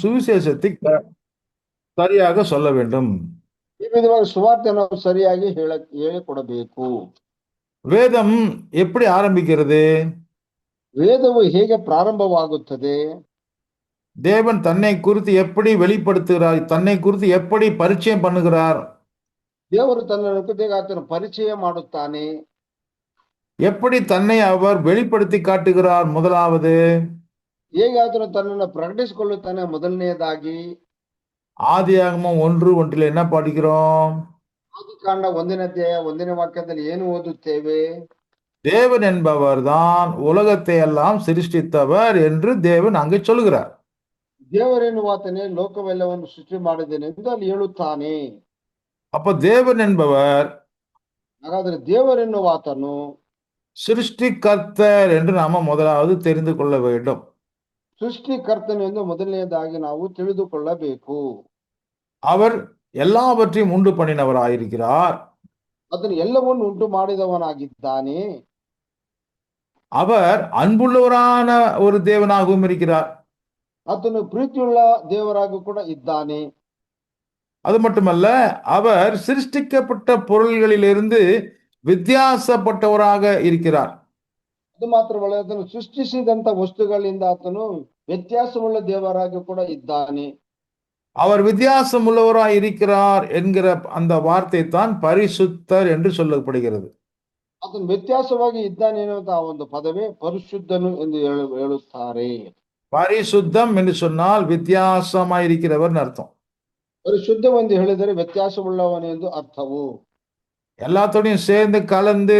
சுவிசேஷத்தை சரியாக சொல்ல வேண்டும். ಈ ವಿಧವಾಗಿ ಸುವಾರ್ತೆಯನ್ನು ಸರಿಯಾಗಿ ಹೇಳಿಕೊಡಬೇಕು. வேதம் எப்படி ஆரம்பிக்கிறது? ವೇದವು ಹೇಗೆ ಪ್ರಾರಂಭವಾಗುತ್ತದೆ? தேவன் தன்னை குறித்து எப்படி வெளிப்படுத்துகிறார்? தன்னை குறித்து எப்படி பரிச்சயம் பண்ணுகிறார்? ದೇವರು ತನ್ನನ್ನು ಕುರಿತು ಆತನು ಪರಿಚಯ ಮಾಡುತ್ತಾನೆ. எப்படி தன்னை அவர் வெளிப்படுத்தி காட்டுகிறார்? முதலாவது ಹೇಗೆ ಆತನು ತನ್ನನ್ನು ಪ್ರಕಟಿಸಿಕೊಳ್ಳುತ್ತಾನೆ? ಮೊದಲನೆಯದಾಗಿ ஆதியாகமம் 1:1 என்ன படிக்கிறோம்? ಆದಿಕಾಂಡ 1ನೇ ಅಧ್ಯಾಯ 1ನೇ ವಾಕ್ಯದಲ್ಲಿ ಏನು ಓದುತ್ತೇವೆ? தேவன் என்பவர் தான் உலகத்தை எல்லாம் சிருஷ்டித்தவர் என்று தேவன் அங்கே சொல்லுகிறார். ದೇವರೆನ್ನುವಾತನೇ ಲೋಕವೆಲ್ಲವನ್ನು ಸೃಷ್ಟಿ ಮಾಡಿದ್ದೇನೆ ಎಂದು ಅಲ್ಲಿ ಹೇಳುತ್ತಾನೆ. அப்ப தேவன் என்பவர் ಹಾಗಾದ್ರೆ ದೇವರೆನ್ನುವಾತನು சிருஷ்டிகர்த்தர் என்று நாம முதலாவது தெரிந்து கொள்ள வேண்டும். ಸೃಷ್ಟಿಕರ್ತನು ಎಂದು ಮೊದಲನೆಯದಾಗಿ ನಾವು ತಿಳಿದುಕೊಳ್ಳಬೇಕು. அவர் எல்லாவற்றையும் உண்டு பண்ணினவராயிருக்கிறார். ಅದನ್ನು ಎಲ್ಲವನ್ನು ಉಂಟು ಮಾಡಿದವನಾಗಿದ್ದಾನೆ. அவர் அன்புள்ளவரான ஒரு தேவனாகவும் இருக்கிறார். ಆತನು ಪ್ರೀತಿಯುಳ್ಳ ದೇವರಾಗೂ ಕೂಡ ಇದ್ದಾನೆ. அது மட்டுமல்ல, அவர் சிருஷ்டிக்கப்பட்ட பொருள்களிலிருந்து வித்தியாசப்பட்டவராக இருக்கிறார். ಅದು ಮಾತ್ರವಲ್ಲ, ಅದನ್ನು ಸೃಷ್ಟಿಸಿದಂತ ವಸ್ತುಗಳಿಂದ ಆತನು ವ್ಯತ್ಯಾಸವುಳ್ಳ ದೇವರಾಗಿ ಕೂಡ ಇದ್ದಾನೆ. அவர் வித்தியாசம் உள்ளவராய் இருக்கிறார் என்கிற அந்த வார்த்தை தான் பரிசுத்தர் என்று சொல்லப்படுகிறது. ಆತನು ವ್ಯತ್ಯಾಸವಾಗಿ ಇದ್ದಾನೆ ಎನ್ನುವಂತಹ ಒಂದು ಪದವೇ ಪರಿಶುದ್ಧನು ಎಂದು ಹೇಳುತ್ತಾರೆ. பரிசுத்தம் என்று சொன்னால் வித்தியாசமாய் இருக்கிறவர் அர்த்தம். ಪರಿಶುದ್ಧವೆಂದು ಹೇಳಿದರೆ ವ್ಯತ್ಯಾಸವುಳ್ಳವನು ಎಂದು ಅರ್ಥವು. எல்லாத்தோடையும் சேர்ந்து கலந்து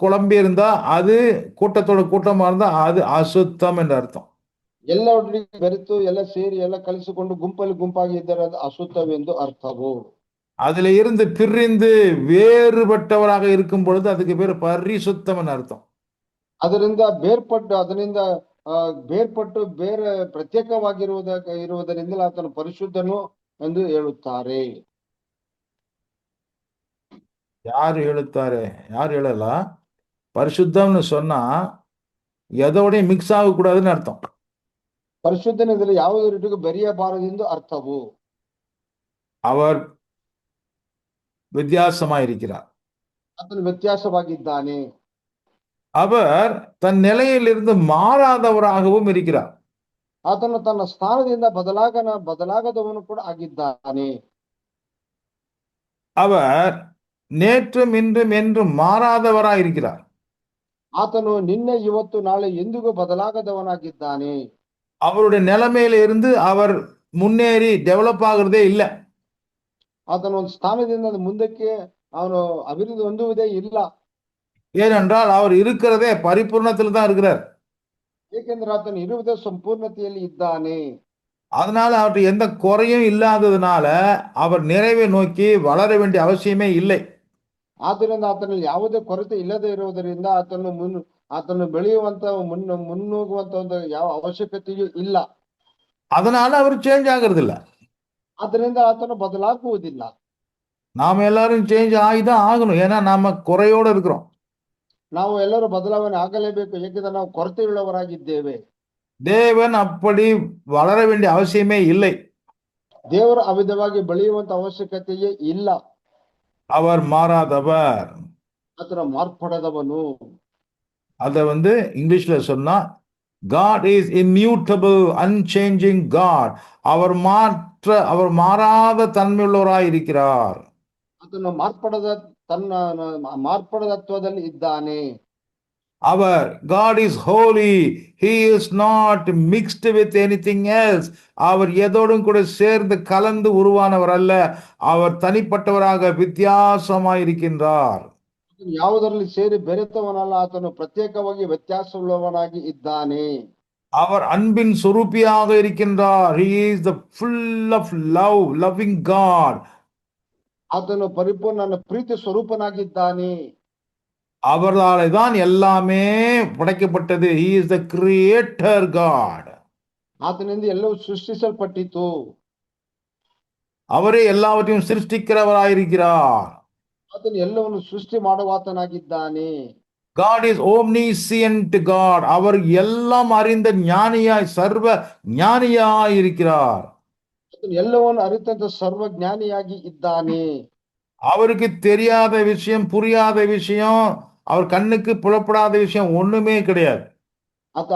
குழம்பி இருந்தா அது கூட்டத்தோட கூட்டமா இருந்தா அது அசுத்தம் என்று அர்த்தம். ಎಲ್ಲ ಒಟ್ಟಿಗೆ ಬೆರೆತು ಎಲ್ಲ ಸೇರಿ ಎಲ್ಲ ಕಲಿಸಿಕೊಂಡು ಗುಂಪಲ್ಲಿ ಗುಂಪಾಗಿ ಇದ್ದರೆ ಅದು ಅಸುತ್ತವೆಂದು ಅರ್ಥವು. அதுல இருந்து பிரிந்து வேறுபட்டவராக இருக்கும் பொழுது அதுக்கு பேர் பரிசுத்தம் என்று அர்த்தம். ಅದರಿಂದ ಬೇರ್ಪಟ್ಟು ಬೇರೆ ಪ್ರತ್ಯೇಕವಾಗಿರುವುದರಿಂದ ಆತನು ಪರಿಶುದ್ಧನು ಎಂದು ಹೇಳುತ್ತಾರೆ. யாரு ಹೇಳುತ್ತಾರೆ? யாರು ಹೇಳಲ್ಲ. பரிசுத்தம்னு சொன்னா எதோடய மிக்ஸ் ஆகக்கூடாதுன்னு அர்த்தம். ಪರಿಶುದ್ಧನಿದ್ರೆ ಯಾವುದೇ ರೀತಿಗೂ ಬೆರೆಯಬಾರದೆಂದು ಅರ್ಥವು. அவர் வித்தியாசமாயிருக்கிறார். ಆತನು ವ್ಯತ್ಯಾಸವಾಗಿದ್ದಾನೆ. அவர் தன் நிலையிலிருந்து மாறாதவராகவும் இருக்கிறார். ಆತನು ತನ್ನ ಸ್ಥಾನದಿಂದ ಬದಲಾಗದವನು ಕೂಡ ಆಗಿದ್ದಾನೆ. அவர் நேற்றும் இன்றும் என்றும் மாறாதவராயிருக்கிறார். ಆತನು ನಿನ್ನೆ ಇವತ್ತು ನಾಳೆ ಎಂದಿಗೂ ಬದಲಾಗದವನಾಗಿದ್ದಾನೆ. அவருடைய நிலைமையில இருந்து அவர் முன்னேறி டெவலப் ஆகுறதே இல்லை. ಆತನ ಒಂದು ಸ್ಥಾನದಿಂದ ಮುಂದಕ್ಕೆ ಅವನು ಅಭಿವೃದ್ಧಿ ಹೊಂದುವುದೇ ಇಲ್ಲ. ஏனென்றால் அவர் இருக்கிறதே பரிபூர்ணத்தில் தான் இருக்கிறார். ಏಕೆಂದ್ರೆ ಆತನು ಇರುವುದೇ ಸಂಪೂರ್ಣತೆಯಲ್ಲಿ ಇದ್ದಾನೆ. அதனால அவருக்கு எந்த குறையும் இல்லாததுனால அவர் நிறைவை நோக்கி வளர வேண்டிய அவசியமே இல்லை. ಆದ್ದರಿಂದ ಆತನಲ್ಲಿ ಯಾವುದೇ ಕೊರತೆ ಇಲ್ಲದೆ ಇರುವುದರಿಂದ ಆತನು ಬೆಳೆಯುವಂತ ಮುನ್ನುಗ್ಗುವಂತ ಒಂದು ಯಾವ ಅವಶ್ಯಕತೆಯೂ ಇಲ್ಲ. அதனால அவர் சேஞ்ச் ஆகிறது இல்ல. ಅದರಿಂದ ಆತನು ಬದಲಾಗುವುದಿಲ್ಲ. நாம எல்லாரும் சேஞ்ச் ஆகிதான் ஆகணும். ஏன்னா நாம குறையோட இருக்கிறோம். ನಾವು ಎಲ್ಲರೂ ಬದಲಾವಣೆ ಆಗಲೇಬೇಕು, ಏಕೆಂದ್ರೆ ನಾವು ಕೊರತೆಯುಳ್ಳವರಾಗಿದ್ದೇವೆ. தேவன் அப்படி வளர வேண்டிய அவசியமே இல்லை. ದೇವರು ಅವಿಧವಾಗಿ ಬೆಳೆಯುವಂತ ಅವಶ್ಯಕತೆಯೇ ಇಲ್ಲ. அவர் மாறாதவர். ಆತನು ಮಾರ್ಪಡದವನು. அத இங்கிலீஷ்ல சொன்னா God is immutable, unchanging God. அவர் மாறாத தன்மையுள்ளவராய் இருக்கிறார். ಆತನು ಮಾರ್ಪಡದತ್ವದಲ್ಲಿ ಇದ್ದಾನೆ. அவர் God is holy. He is not mixed with anything else. அவர் எதோடும் கூட சேர்ந்து கலந்து உருவானவர் அல்ல. அவர் தனிப்பட்டவராக வித்தியாசமாய் இருக்கின்றார். ಯಾವುದರಲ್ಲಿ ಸೇರಿ ಬೆರೆತವನಲ್ಲ, ಆತನು ಪ್ರತ್ಯೇಕವಾಗಿ ವ್ಯತ್ಯಾಸವುಳ್ಳವನಾಗಿ ಇದ್ದಾನೆ. அவர் அன்பின் சொரூபியாக இருக்கின்றார். He is the full of love, loving God. ಆತನು ಪರಿಪೂರ್ಣ ಪ್ರೀತಿ ಸ್ವರೂಪನಾಗಿದ್ದಾನೆ. அவராலே தான் எல்லாமே படைக்கப்பட்டது. He is the creator God. ಆತನಿಂದ ಎಲ್ಲವೂ ಸೃಷ್ಟಿಸಲ್ಪಟ್ಟಿತು. அவரே எல்லாவற்றையும் சிருஷ்டிக்கிறவராயிருக்கிறார். ಆತನು ಎಲ್ಲವನ್ನು ಸೃಷ್ಟಿ ಮಾಡುವಾತನಾಗಿದ್ದಾನೆ. God is omniscient God. அவர் எல்லாம் அறிந்த ஞானியாய், சர்வ ஞானியாய் இருக்கிறார். ಆತನು ಎಲ್ಲವನ್ನು ಅರಿತಂತ ಸರ್ವಜ್ಞಾನಿಯಾಗಿ ಇದ್ದಾನೆ. அவருக்கு தெரியாத விஷயம், புரியாத விஷயம், அவர் கண்ணுக்கு புலப்படாத விஷயம் ஒண்ணுமே கிடையாது.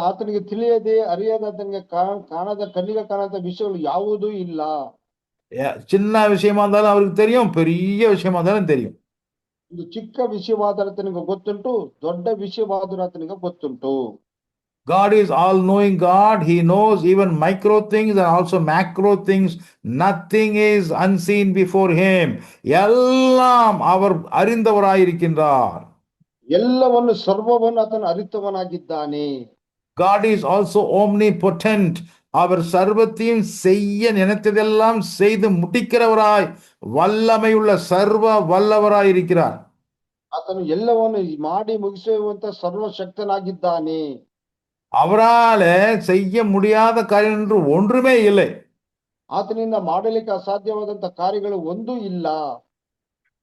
ಆತನಿಗೆ ತಿಳಿಯದೆ ಅರಿಯದ ಆತನಿಗೆ ಕಾಣದ ಕಣ್ಣಿಗೆ ಕಾಣದ ವಿಷಯಗಳು ಯಾವುದೂ ಇಲ್ಲ. சின்ன விஷயமா இருந்தாலும் அவருக்கு தெரியும், பெரிய விஷயமா இருந்தாலும் தெரியும். ಒಂದು ಚಿಕ್ಕ ವಿಷಯವಾದರೂ ಆತನಿಗೆ ಗೊತ್ತುಂಟು, ದೊಡ್ಡ ವಿಷಯವಾದರೂ ಆತನಿಗೆ ಗೊತ್ತುಂಟು. God is all knowing God. He knows even micro things and also macro things. Nothing is unseen before him. எல்லாம் அவர் அறிந்தவராயிருக்கின்றார். ಎಲ್ಲವನ್ನು ಸರ್ವವನ್ನು ಆತನು ಅರಿತವನಾಗಿದ್ದಾನೆ. God is also omnipotent. அவர் சர்வத்தையும் செய்ய நினைத்ததெல்லாம் செய்து முடிக்கிறவராய் வல்லமையுள்ள சர்வ வல்லவராய் இருக்கிறார். ಆತನು ಎಲ್ಲವನ್ನು ಮಾಡಿ ಮುಗಿಸುವಂತ ಸರ್ವಶಕ್ತನಾಗಿದ್ದಾನೆ. அவரால செய்ய முடியாத காரியம் என்று ஒன்றுமே இல்லை. ಆತನಿಂದ ಮಾಡಲಿಕ್ಕೆ ಅಸಾಧ್ಯವಾದಂತ ಕಾರ್ಯಗಳು ಒಂದೂ ಇಲ್ಲ.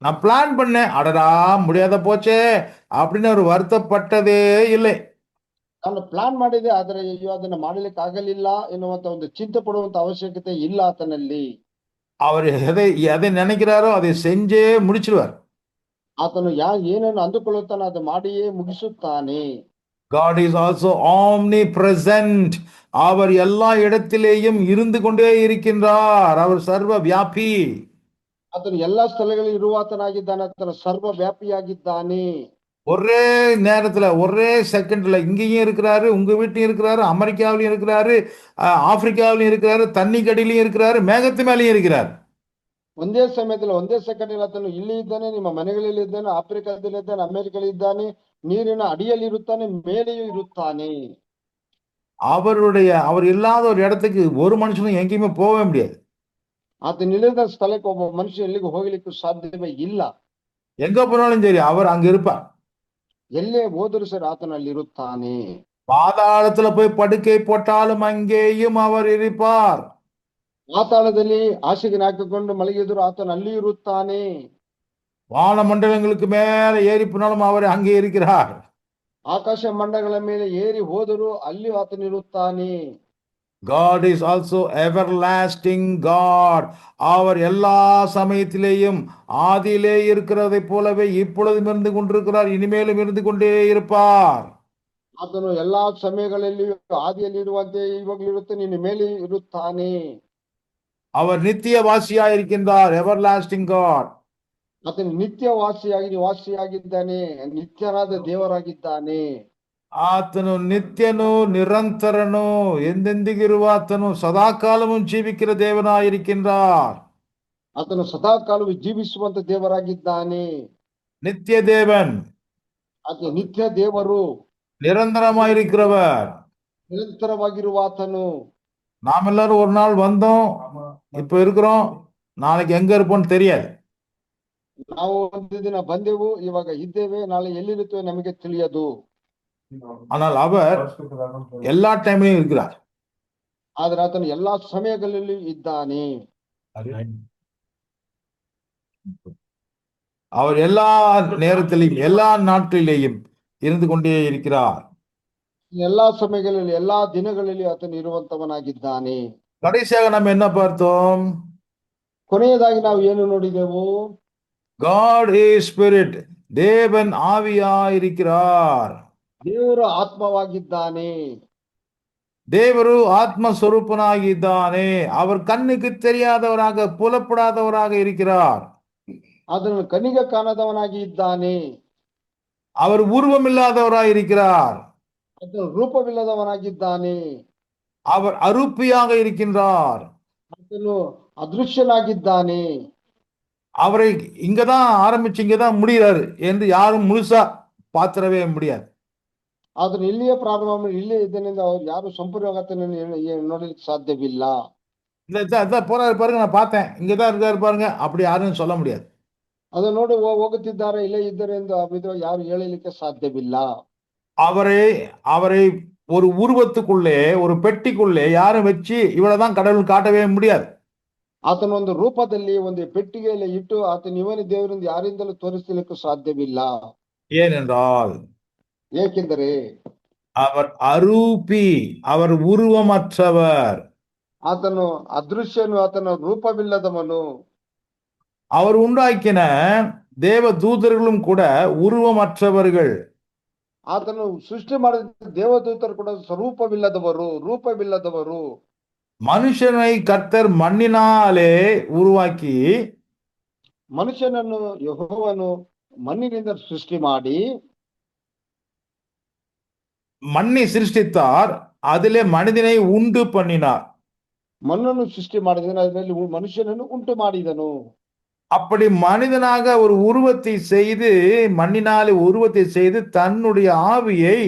நான் பிளான் பண்ணேன், அடடா முடியாத போச்சே அப்படின்னு அவர் வருத்தப்பட்டதே இல்லை. ನಾನು ಪ್ಲಾನ್ ಮಾಡಿದೆ, ಆದರೆ ಅಯ್ಯೋ ಅದನ್ನ ಮಾಡಲಿಕ್ಕೆ ಆಗಲಿಲ್ಲ ಎನ್ನುವಂತ ಒಂದು ಚಿಂತೆ ಪಡುವಂತ ಅವಶ್ಯಕತೆ ಇಲ್ಲ ಆತನಲ್ಲಿ. அவர் எதை எதை நினைக்கிறாரோ அதை செஞ்சே முடிச்சிடுவார். ಆತನು ಏನನ್ನು ಅಂದುಕೊಳ್ಳುತ್ತಾನೋ ಅದು ಮಾಡಿಯೇ ಮುಗಿಸುತ್ತಾನೆ. God is also omnipresent. அவர் எல்லா இடத்திலேயும் இருந்து கொண்டே இருக்கின்றார். அவர் சர்வ வியாபி. ಆತನು ಎಲ್ಲಾ ಸ್ಥಳಗಳಲ್ಲಿ ಇರುವಾತನಾಗಿದ್ದಾನೆ. ಆತನು ಸರ್ವ ವ್ಯಾಪಿಯಾಗಿದ್ದಾನೆ. ஒரே நேரத்துல ஒரே செகண்ட்ல இங்கேயும் இருக்கிறாரு, உங்க வீட்லயும் இருக்கிறாரு, அமெரிக்காவிலையும் இருக்கிறாரு, ஆப்பிரிக்காவிலையும் இருக்கிறாரு, தண்ணி கடியிலையும் இருக்கிறாரு, மேகத்து மேலேயும் இருக்கிறார். ಒಂದೇ ಸಮಯದಲ್ಲಿ ಒಂದೇ ಸೆಕೆಂಡ್ ಆತನು ಇಲ್ಲಿ ಇದ್ದಾನೆ, ನಿಮ್ಮ ಮನೆಗಳಲ್ಲಿ ಇದ್ದಾನೆ, ಆಫ್ರಿಕಾದಲ್ಲಿ ಇದ್ದಾನೆ, ಅಮೆರಿಕದಲ್ಲಿ ಇದ್ದಾನೆ, ನೀರಿನ ಅಡಿಯಲ್ಲಿ ಇರುತ್ತಾನೆ, ಮೇಲೆಯೂ ಇರುತ್ತಾನೆ. அவர் இல்லாத ஒரு இடத்துக்கு ஒரு மனுஷனும் எங்கேயுமே போகவே முடியாது. ಆತನ ಇಲ್ಲದ ಸ್ಥಳಕ್ಕೆ ಒಬ್ಬ ಮನುಷ್ಯ ಎಲ್ಲಿಗೂ ಹೋಗ್ಲಿಕ್ಕೂ ಸಾಧ್ಯವೇ ಇಲ್ಲ. எங்க போனாலும் சரி அவர் அங்க இருப்பார். ಎಲ್ಲೇ ಹೋದರೂ ಸರಿ ಆತನಲ್ಲಿ ಇರುತ್ತಾನೆ. பாதாளத்துல போய் படுக்கை போட்டாலும் அங்கேயும் அவர் இருப்பார். ಪಾತಾಳದಲ್ಲಿ ಹಾಸಿಗೆ ಹಾಕಿಕೊಂಡು ಮಲಗಿದ್ರು ಆತನ ಅಲ್ಲಿ ಇರುತ್ತಾನೆ. வான மண்டலங்களுக்கு மேல ஏறி போனாலும் அவர் அங்கே இருக்கிறார். ಆಕಾಶ ಮಂಡಗಳ ಮೇಲೆ ಏರಿ ಹೋದರೂ ಅಲ್ಲಿ ಆತನಿರುತ್ತಾನೆ. God is also everlasting God. அவர் எல்லா சமயத்திலேயும் ஆதியிலே இருக்கிறதை போலவே இப்பொழுதும் இருந்து கொண்டிருக்கிறார், இனிமேலும் இருந்து கொண்டே இருப்பார். ಆತನು ಎಲ್ಲಾ ಸಮಯಗಳಲ್ಲಿಯೂ ಆದಿಯಲ್ಲಿ ಇರುವಂತೆ ಇವಾಗಲೂ ಇರುತ್ತಾನೆ, ಇನ್ನು ಮೇಲೆ ಇರುತ್ತಾನೆ. அவர் நித்திய வாசியா இருக்கின்றார், everlasting God. ಆತನು ನಿತ್ಯ ವಾಸಿಯಾಗಿದ್ದಾನೆ, ನಿತ್ಯನಾದ ದೇವರಾಗಿದ್ದಾನೆ. ಆತನು ನಿತ್ಯನು ನಿರಂತರನು ಎಂದೆಂದಿಗಿರುವ ಆತನು ಸದಾಕಾಲವೂ ಜೀವಿக்கிற தேவனாயிருக்கின்றார். ಆತನು ಸದಾಕಾಲವು ಜೀವಿಸುವಂತ ದೇವರಾಗಿದ್ದಾನೆ. நித்திய தேவன், ಆತ ನಿತ್ಯ ದೇವರು, நிரந்தரமாயிருக்கிறவர். ನಿರಂತರವಾಗಿರುವ ಆತನು. நாம் எல்லாரும் ஒரு நாள் வந்தோம், இப்ப இருக்கிறோம், நாளைக்கு எங்க இருப்போம்னு தெரியாது. ನಾವು ಒಂದು ದಿನ ಬಂದೆವು, ಇವಾಗ ಇದ್ದೇವೆ, ನಾಳೆ ಎಲ್ಲಿರುತ್ತೇವೆ ನಮಗೆ ತಿಳಿಯದು. ஆனால் அவர் எல்லா டைம்லயும் இருக்கிறார். ಆದ್ರೆ ಆತನು ಎಲ್ಲಾ ಸಮಯಗಳಲ್ಲಿ ಇದ್ದಾನೆ. அவர் எல்லா நேரத்திலையும் எல்லா நாட்களிலேயும் இருந்து கொண்டே இருக்கிறார். ಎಲ್ಲಾ ಸಮಯಗಳಲ್ಲಿ ಎಲ್ಲಾ ದಿನಗಳಲ್ಲಿ ಆತನು ಇರುವಂತವನಾಗಿದ್ದಾನೆ. கடைசியாக நம்ம என்ன பார்த்தோம்? ಕೊನೆಯದಾಗಿ ನಾವು ಏನು ನೋಡಿದೆವು? God is spirit. தேவன் ஆவியாயிருக்கிறார். ದೇವರು ಆತ್ಮವಾಗಿದ್ದಾನೆ. தேவரு ஆத்மஸ்வரூபனாகிದ್ದಾನೆ. அவர் கண்ணுக்கு தெரியாதவராக புலப்படாதவராக இருக்கிறார். ಅದನ್ನು ಕಣ್ಣಿಗೆ ಕಾಣದವನಾಗಿ ಇದ್ದಾನೆ. அவர் உருவமில்லாதவராய் இருக்கிறார். ಆತನು ರೂಪವಿಲ್ಲದವನಾಗಿದ್ದಾನೆ. அவர் அரூபியாக இருக்கின்றார். ಆತನು ಅದೃಶ್ಯನಾಗಿದ್ದಾನೆ. அவரை இங்கதான் ஆரம்பிச்சு இங்கதான் முடிகிறாரு என்று யாரும் முழுசா பாத்திரவே முடியாது. ಆತನು ಇಲ್ಲಿಯೇ ಪ್ರಾರಂಭ ಮಾಡಿ ಇಲ್ಲೇ ಇದ್ದನಿಂದ ಅವ್ರು ಯಾರು ಸಂಪೂರ್ಣವಾಗಿ ಆತನನ್ನು ನೋಡಲಿಕ್ಕೆ ಸಾಧ್ಯವಿಲ್ಲ. போறாரு பாருங்க, நான் பார்த்தேன், இங்கதான் இருக்காரு பாருங்க, அப்படி யாரும் சொல்ல முடியாது. ಅದನ್ನು ನೋಡಿ ಹೋಗುತ್ತಿದ್ದಾರೆ, ಇಲ್ಲೇ ಇದ್ದಾರೆ ಎಂದು ಯಾರು ಹೇಳಲಿಕ್ಕೆ ಸಾಧ್ಯವಿಲ್ಲ. அவரை அவரை ஒரு உருவத்துக்குள்ளே ஒரு பெட்டிக்குள்ளே யாரும் வச்சு இவ்வளவுதான் கடவுள் காட்டவே முடியாது. ಆತನ ಒಂದು ರೂಪದಲ್ಲಿ ಒಂದು ಪೆಟ್ಟಿಗೆಯಲ್ಲಿ ಇಟ್ಟು ಆತನ ಇವನೇ ದೇವರಿಂದ ಯಾರಿಂದಲೂ ತೋರಿಸಲಿಕ್ಕೂ ಸಾಧ್ಯವಿಲ್ಲ. ஏனென்றால் ಏಕೆಂದರೆ அவர் அரூபி, அவர் உருவமற்றவர். ಆತನು ಅದೃಶ್ಯನು, ಆತನ ರೂಪವಿಲ್ಲದವನು. அவர் உண்டாக்கின தேவ தூதர்களும் கூட உருவமற்றவர்கள். ಆತನು ಸೃಷ್ಟಿ ಮಾಡಿದ ದೇವದೂತರು ಕೂಡ ರೂಪವಿಲ್ಲದವರು. மனுஷனை கர்த்தர் மண்ணினாலே உருவாக்கி ಮನುಷ್ಯನನ್ನು ಯೆಹೋವನು ಮಣ್ಣಿನಿಂದ ಸೃಷ್ಟಿ ಮಾಡಿ மண்ணை சிருஷ்டித்தார், அதிலே மனிதனை உண்டு பண்ணினார். ಮಣ್ಣನ್ನು ಸೃಷ್ಟಿ ಮಾಡಿದನು, ಅದರಲ್ಲಿ ಮನುಷ್ಯನನ್ನು ಉಂಟು ಮಾಡಿದನು. அப்படி மனிதனாக ஒரு உருவத்தை செய்து, மண்ணினாலே உருவத்தை செய்து தன்னுடைய ஆவியை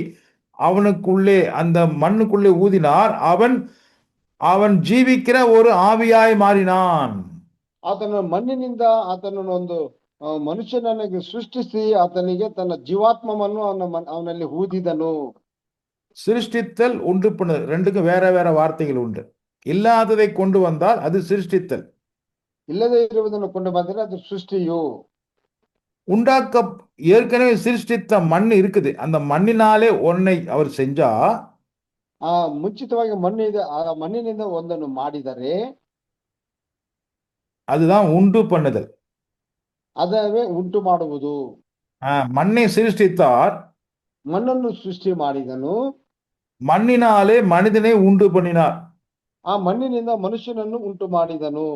அவனுக்குள்ளே அந்த மண்ணுக்குள்ளே ஊதினார். அவன் அவன் ஜீவிக்கிற ஒரு ஆவியாய் மாறினான். ಆತನ ಮಣ್ಣಿನಿಂದ ಆತನನ್ನು ಒಂದು ಮನುಷ್ಯನನ್ನು ಸೃಷ್ಟಿಸಿ ಆತನಿಗೆ ತನ್ನ ಜೀವಾತ್ಮವನ್ನು ಅವನಲ್ಲಿ ಊದಿದನು. சிருஷ்டித்தல், உண்டு பண்ணுதல் ரெண்டுக்கும் வேற வேற வார்த்தைகள் உண்டு. இல்லாததை கொண்டு வந்தால் அது சிருஷ்டித்தல். ಇಲ್ಲದೆ ಇರುವುದನ್ನು ಕೊಂಡು ಬಂದರೆ ಅದು ಸೃಷ್ಟಿಯು. உண்டாக்க ஏற்கனவே சிருஷ்டித்த மண் இருக்குது, அந்த மண்ணினாலே ஒன்னை அவர் செஞ்சா ಮುಂಚಿತವಾಗಿ ಮಣ್ಣು ಇದೆ, ಆ ಮಣ್ಣಿನಿಂದ ಒಂದನ್ನು ಮಾಡಿದರೆ அதுதான் உண்டு பண்ணுதல். ಅದವೇ ಉಂಟು ಮಾಡುವುದು. மண்ணை சிருஷ்டித்தார், ಮಣ್ಣನ್ನು ಸೃಷ್ಟಿ ಮಾಡಿದನು, மண்ணினாலே மனிதனை உண்டு பண்ணினார். ಆ ಮಣ್ಣಿನಿಂದ ಮನುಷ್ಯನನ್ನು ಉಂಟು ಮಾಡಿದನು.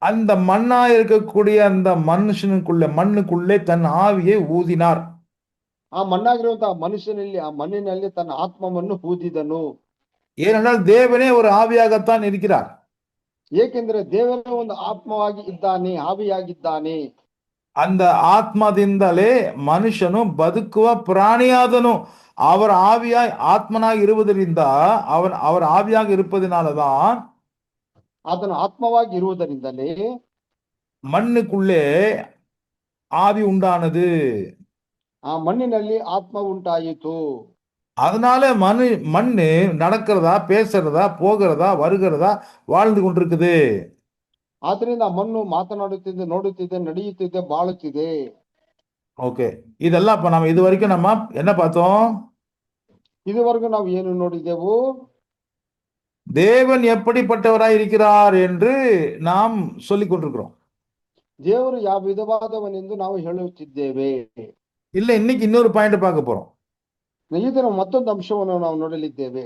அந்த மண்ணா இருக்கக்கூடிய அந்த மண்ணுக்குள்ளே தன் ஆவியை ஊதினார். ಆ ಮಣ್ಣಾಗಿರುವಂತಹ ಮನುಷ್ಯನಲ್ಲಿ, ಆ ಮಣ್ಣಿನಲ್ಲಿ ತನ್ನ ಆತ್ಮವನ್ನು ಊದಿದನು. ஏனென்றால் தேவனே ஒரு ஆவியாகத்தான் இருக்கிறார். ಏಕೆಂದರೆ ದೇವರೇ ಒಂದು ಆತ್ಮವಾಗಿ ಇದ್ದಾನೆ, ಆವಿಯಾಗಿದ್ದಾನೆ. அந்த ஆத்மದಿಂದಲೇ ಮನುಷ್ಯನು ಬದುಕುವ ಪ್ರಾಣಿಯಾದನು. அவர் ஆவியாய் ஆத்மனாக இருப்பதರಿಂದ, அவர் ஆவியாக இருப்பதனாலதான் ಆತನು ಆತ್ಮವಾಗಿ ಇರುವುದರಿಂದಲೇ மண்ணுக்குள்ளே ஆவி உண்டானது. ಆ ಮಣ್ಣಿನಲ್ಲಿ ಆತ್ಮ ಉಂಟಾಯಿತು. அதனால மண்ணு நடக்கிறதா, பேசுறதா, போகிறதா, வருகிறதா, வாழ்ந்து கொண்டிருக்குது. ಆದ್ರಿಂದ ಮಣ್ಣು ಮಾತನಾಡುತ್ತಿದೆ, ನೋಡುತ್ತಿದೆ, ನಡೆಯುತ್ತಿದೆ, ಬಾಳುತ್ತಿದೆ. ஓகே, இதெல்லாம் இப்ப நம்ம இது வரைக்கும் நம்ம என்ன பார்த்தோம்? ಇದುವರೆಗೂ ನಾವು ಏನು ನೋಡಿದೆವು? தேவன் எப்படிப்பட்டவராய் இருக்கிறார் என்று நாம் சொல்லிக் கொண்டிருக்கிறோம். ದೇವರು ಯಾವ ವಿಧವಾದವನೆಂದು ನಾವು ಹೇಳುತ್ತಿದ್ದೇವೆ. இல்ல, இன்னைக்கு இன்னொரு பாயிண்ட் பார்க்க போறோம். ಇದರ ಮತ್ತೊಂದು ಅಂಶವನ್ನು ನಾವು ನೋಡಲಿದ್ದೇವೆ.